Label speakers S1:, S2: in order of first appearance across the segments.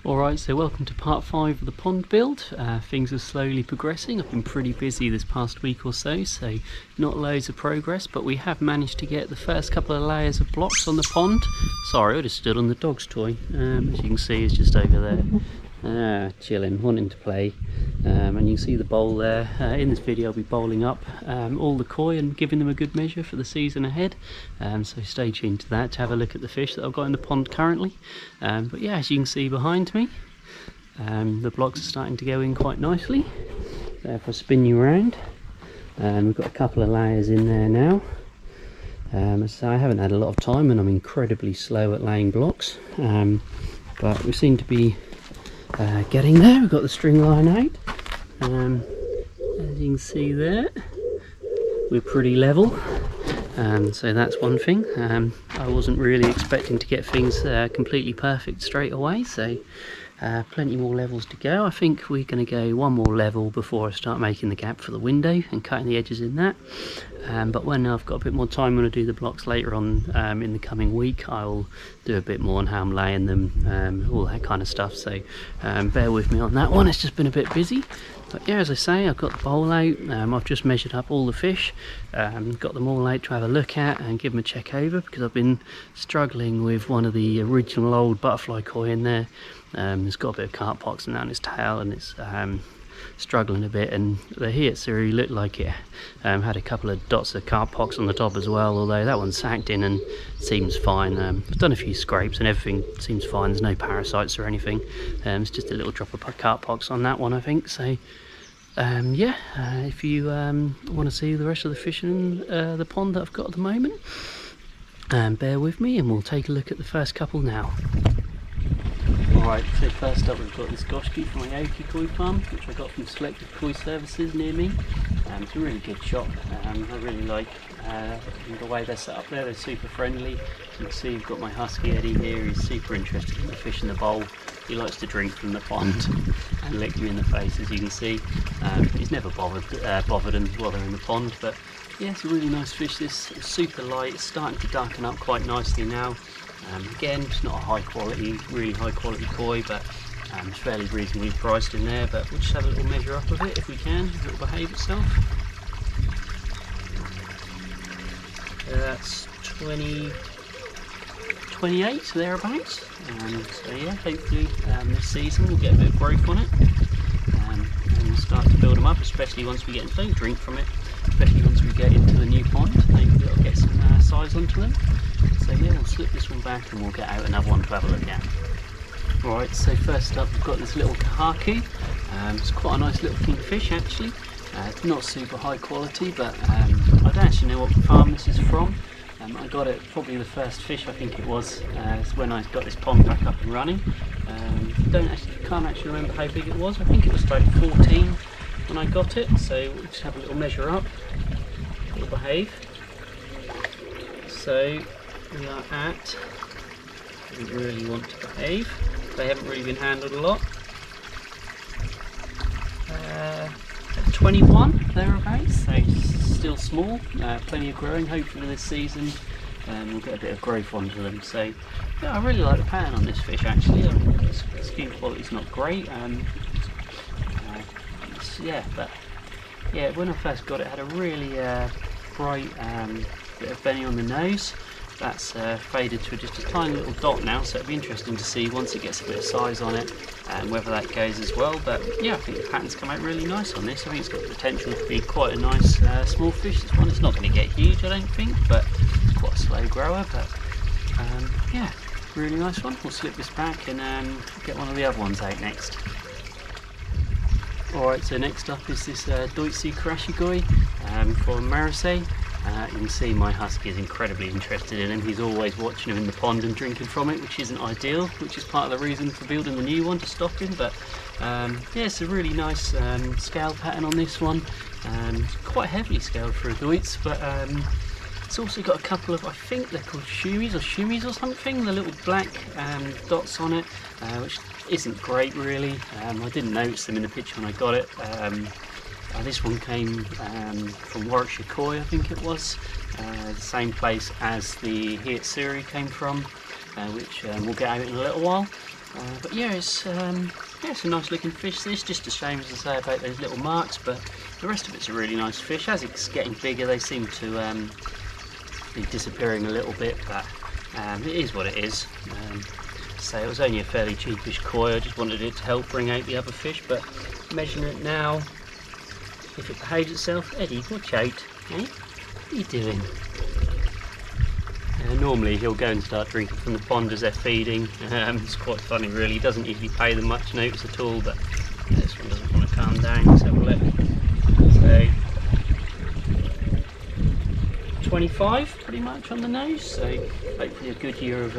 S1: Alright, so welcome to part 5 of the pond build. Things are slowly progressing. I've been pretty busy this past week or so not loads of progress, but we have managed to get the first couple of layers of blocks on the pond. Sorry, I just stood on the dog's toy. As you can see, it's just over there. Chilling, wanting to play. And you can see the bowl there. In this video I'll be bowling up all the koi and giving them a good measure for the season ahead. So stay tuned to that to have a look at the fish that I've got in the pond currently. But yeah, as you can see behind me, the blocks are starting to go in quite nicely. So if I spin you around, we've got a couple of layers in there now. So I haven't had a lot of time and I'm incredibly slow at laying blocks, but we seem to be getting there. We've got the string line out. As you can see there, we're pretty level. So that's one thing. I wasn't really expecting to get things completely perfect straight away, so plenty more levels to go. I think we're going to go one more level before I start making the gap for the window and cutting the edges in that. But when I've got a bit more time, when I do the blocks later on in the coming week, I'll do a bit more on how I'm laying them, all that kind of stuff. So bear with me on that one, it's just been a bit busy. But yeah, as I say, I've got the bowl out. I've just measured up all the fish, got them all out to have a look at and give them a check over, because I've been struggling with one of the original old butterfly koi in there. It's got a bit of carp pox down its tail and it's struggling a bit, and the Hiatsuri looked like it had a couple of dots of carp pox on the top as well, although that one sagged in and seems fine. I've done a few scrapes and everything seems fine, there's no parasites or anything. It's just a little drop of carp pox on that one, I think. So yeah, if you want to see the rest of the fish in the pond that I've got at the moment, bear with me and we'll take a look at the first couple now. Alright, so first up we've got this Goshki from my Aoki Koi farm, which I got from Selected Koi Services near me. It's a really good shop. I really like the way they're set up there. They're super friendly. You can see you've got my husky Eddie here. He's super interested in the fish in the bowl. He likes to drink from the pond and lick me in the face, as you can see. He's never bothered them while they're in the pond, but yeah, it's a really nice fish. This is super light. It's starting to darken up quite nicely now. Again, it's not a really high quality koi, but it's fairly reasonably priced in there. But we'll just have a little measure up of it if we can, if it'll behave itself. That's 28 thereabouts. So yeah, hopefully this season we'll get a bit of growth on it, and we'll start to build them up, especially once we get into drink from it, especially once we get into the new pond. Hopefully it'll get some size onto them. So yeah, we'll slip this one back and we'll get out another one to have a look at. Alright, so first up we've got this little kahaku. It's quite a nice little pink fish actually. It's not super high quality, but I don't actually know what farm this is from. I got it, probably the first fish I think it was, when I got this pond back up and running. Can't actually remember how big it was. I think it was about 14 when I got it, so we'll just have a little measure up. It'll behave. So we are at, we really want to behave. They haven't really been handled a lot. 21 thereabouts, so still small, plenty of growing. Hopefully this season we'll get a bit of growth onto them. So yeah, I really like the pattern on this fish actually. The skin quality's not great, yeah, but yeah, when I first got it, it had a really bright bit of belly on the nose. That's faded to just a tiny little dot now, so it'll be interesting to see once it gets a bit of size on it and whether that goes as well. But yeah, I think the pattern's come out really nice on this. I think it's got the potential to be quite a nice small fish. This one, it's not going to get huge I don't think, but it's quite a slow grower. But yeah, really nice one. We'll slip this back and get one of the other ones out next. Alright, so next up is this Doitsu Karashigoi from Marseille. You can see my husky is incredibly interested in him. He's always watching him in the pond and drinking from it, which isn't ideal, which is part of the reason for building the new one, to stop him. But yeah, it's a really nice scale pattern on this one. It's quite heavily scaled for a Deutz, but it's also got a couple of, I think they're called shumis or something, the little black dots on it, which isn't great really. I didn't notice them in the picture when I got it. This one came from Warwickshire Koi, I think it was, the same place as the Hiatsuri came from, which we'll get out in a little while. But yeah, it's a nice looking fish. It's just a shame, as I say, about those little marks, but the rest of it's a really nice fish. As it's getting bigger, they seem to be disappearing a little bit, but it is what it is. So it was only a fairly cheapish koi. I just wanted it to help bring out the other fish, but measuring it now, if it behaves itself. Eddie, watch out, eh? What are you doing? Normally he'll go and start drinking from the pond as they're feeding. It's quite funny really, he doesn't usually pay them much notice at all, but this one doesn't want to calm down. Let's have a look. So 25 pretty much on the nose, so hopefully a good year of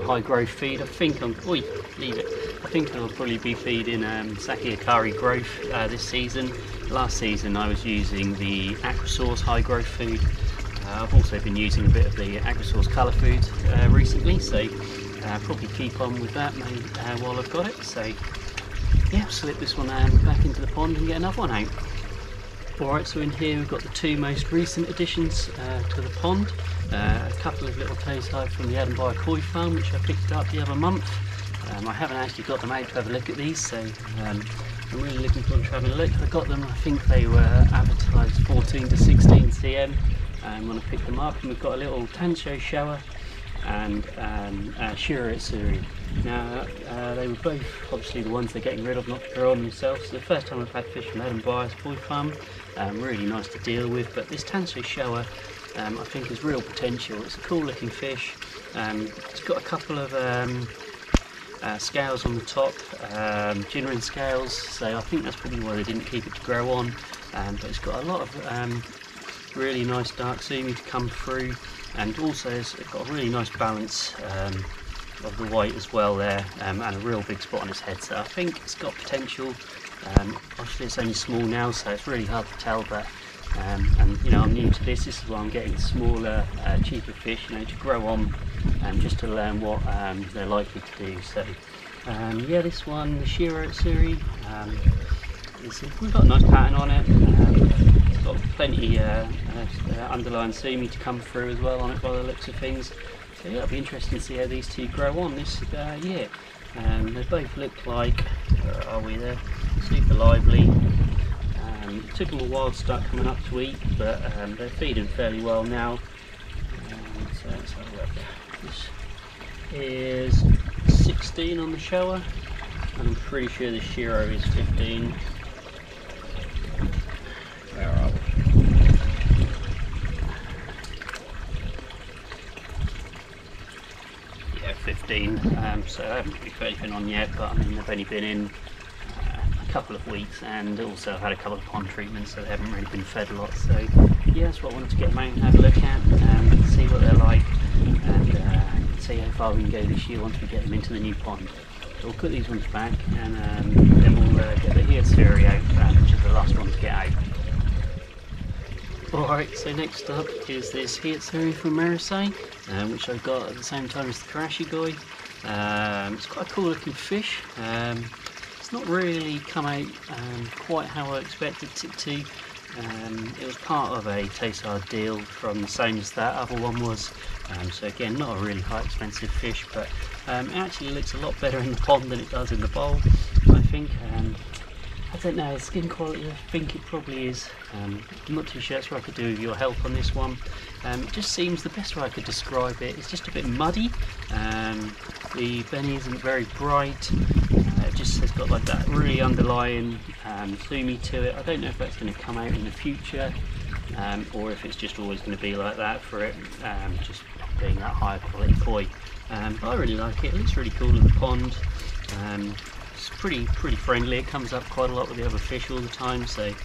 S1: high growth feed. I think leave it. I think I'll probably be feeding Saki Akari growth this season. Last season I was using the Aquasource high growth food. I've also been using a bit of the Aquasource colour food recently, so probably keep on with that while I've got it. So yeah, slip this one back into the pond and get another one out. Alright, so in here we've got the two most recent additions to the pond. A couple of little tayside from the Edinburgh Koi Farm, which I picked up the other month. I haven't actually got them out to have a look at these, so I'm really looking forward to having a look. I got them, I think they were advertised 14 to 16 cm when I picked them up. And we've got a little Tancho shower and Shiro Itsuri. Now they were both obviously the ones they're getting rid of, not to grow on themselves. So the first time I've had fish from Edinburgh's Koi Farm, really nice to deal with. But this Tancho shower I think has real potential. It's a cool looking fish. It's got a couple of scales on the top, Jinrin scales, so I think that's probably why they didn't keep it to grow on. But it's got a lot of really nice dark sumi to come through, and also it's got a really nice balance of the white as well there, and a real big spot on its head, so I think it's got potential. Obviously it's only small now, so it's really hard to tell, but and you know, I'm new to this is why I'm getting smaller, cheaper fish, you know, to grow on and just to learn what they're likely to do. So yeah, this one, the Shiro Itsuri, we've got a nice pattern on it. It's got plenty underlying sumi to come through as well on it by the looks of things. So yeah, it'll be interesting to see how these two grow on this year. They both look like, where are we there, super lively. It took them a while to start coming up to eat, but they're feeding fairly well now. So let's have a look. This is 16 on the shower, and I'm pretty sure the Shiro is 15. Where are we? Yeah, 15. So I haven't really put anything on yet, but I mean they've only been in a couple of weeks, and also I've had a couple of pond treatments, so they haven't really been fed a lot. So yeah, that's what I wanted to get them out and have a look at and see what they're like, and see how far we can go this year once we get them into the new pond. So we'll put these ones back, and then we'll get the Hiatsuri out, which is the last one to get out. Alright, so next up is this Hiatsuri from Marisei, which I got at the same time as the Karashigoi. It's quite a cool looking fish. It's not really come out quite how I expected it to. It was part of a Tayside deal from the same as that other one was. So again, not a really high expensive fish, but it actually looks a lot better in the pond than it does in the bowl, I think. I don't know, skin quality, I think it probably is. I'm not too sure, that's what I could do with your help on this one. It just seems, the best way I could describe it, it's just a bit muddy. The belly isn't very bright. It just has got like that really underlying sumi to it. I don't know if that's going to come out in the future, or if it's just always going to be like that for it, just being that higher quality koi. But I really like it. It looks really cool in the pond. It's pretty friendly. It comes up quite a lot with the other fish all the time, so it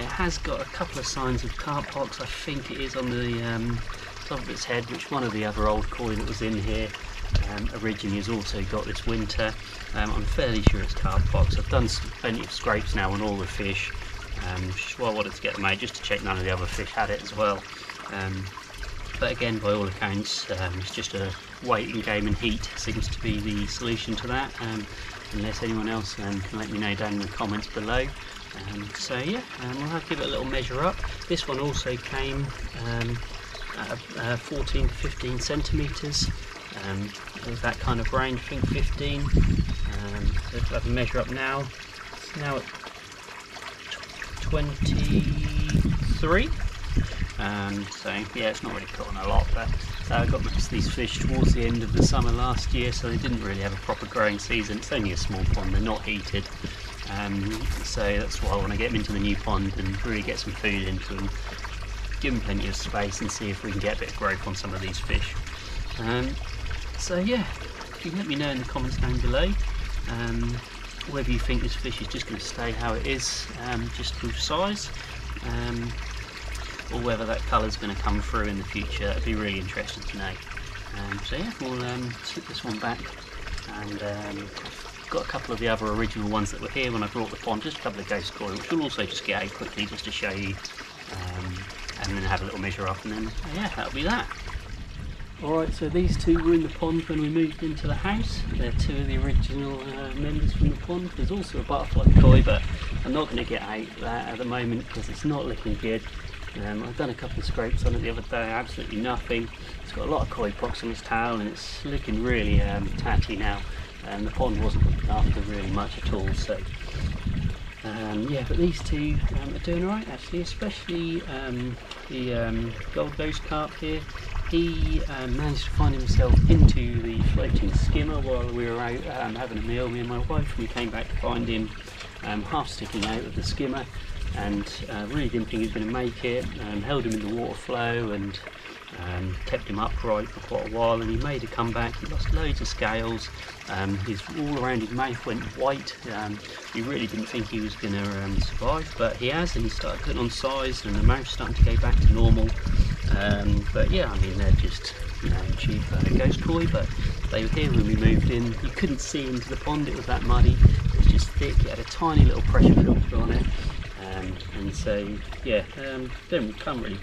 S1: has got a couple of signs of carp pox. I think it is on the top of its head, which one of the other old koi that was in here originally has also got this winter. I'm fairly sure it's carp pox. I've done plenty of scrapes now on all the fish, which is why I wanted to get them out, just to check none of the other fish had it as well. But again, by all accounts, it's just a waiting game, and heat seems to be the solution to that, unless anyone else can let me know down in the comments below. So yeah, we'll have to give it a little measure up. This one also came at 14 to 15 centimetres. There's that kind of range, I think 15. So if I have a measure up now, it's now at 23. So yeah, it's not really caught on a lot, but so I got most of these fish towards the end of the summer last year, so they didn't really have a proper growing season. It's only a small pond, they're not heated, so that's why I want to get them into the new pond and really get some food into them, give them plenty of space and see if we can get a bit of growth on some of these fish. So yeah, you can let me know in the comments down below whether you think this fish is just going to stay how it is, just through size, or whether that colour is going to come through in the future. That'd be really interesting to know. So yeah, we'll slip this one back, and got a couple of the other original ones that were here when I brought the pond, just a couple of ghost koi, which we'll also just get out quickly just to show you, and then have a little measure up, and then yeah, that'll be that. Alright, so these two were in the pond when we moved into the house. They're two of the original members from the pond. There's also a butterfly koi, but I'm not going to get out that at the moment because it's not looking good. I've done a couple of scrapes on it the other day, absolutely nothing. It's got a lot of koi pox on its tail and it's looking really tatty now. And the pond wasn't looked after really much at all. So yeah, but these two are doing alright actually, especially the gold ghost carp here. He managed to find himself into the floating skimmer while we were out having a meal, me and my wife. We came back to find him half sticking out of the skimmer, and really didn't think he was going to make it. Held him in the water flow and kept him upright for quite a while, and he made a comeback. He lost loads of scales, all around his mouth went white. We really didn't think he was going to survive, but he has, and he started putting on size and the mouth's starting to go back to normal. But yeah, I mean, they're just, you know, cheap ghost koi, but they were here when we moved in. You couldn't see into the pond, it was that muddy. It was just thick, it had a tiny little pressure filter on it, and so yeah, can't really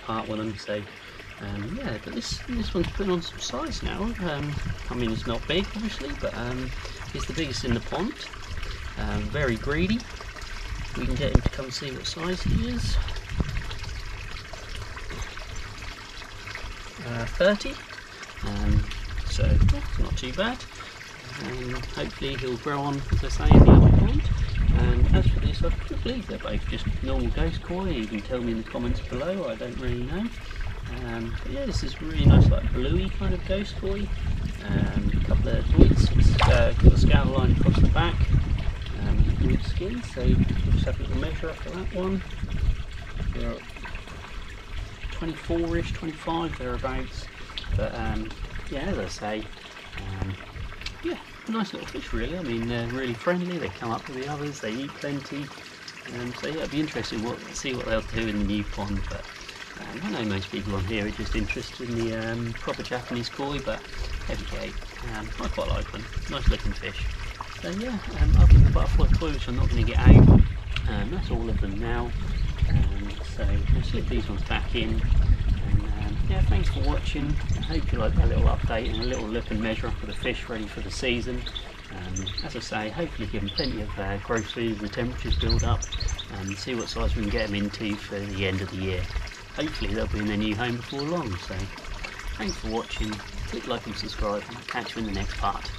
S1: part with them. So yeah, but this one's putting on some size now. I mean, it's not big obviously, but it's the biggest in the pond. Very greedy. We can get him to come see what size he is. 30, so yeah, not too bad. Hopefully he'll grow on, as I say, in the other pond. And as for this, I believe they're both just normal ghost koi. You can tell me in the comments below, I don't really know. But yeah, this is really nice, like bluey kind of ghost koi. A couple of doits, got a scale line across the back, good skin, so we'll just have a little measure after that one. 24ish, 25 thereabouts, but yeah, as I say, yeah, nice little fish really. I mean, they're really friendly, they come up with the others, they eat plenty, so yeah, it'll be interesting to see what they'll do in the new pond. But I know most people on here are just interested in the proper Japanese koi, but heavy gate, I quite like them, nice looking fish. So yeah, other than the butterfly koi, which I'm not going to get out, that's all of them now. So I'll slip these ones back in, and yeah, thanks for watching. I hope you like that little update and a little look and measure up of the fish ready for the season. As I say, hopefully give them plenty of growth food as the temperatures build up, and see what size we can get them into for the end of the year. Hopefully they'll be in their new home before long. So thanks for watching, click like and subscribe, and I'll catch you in the next part.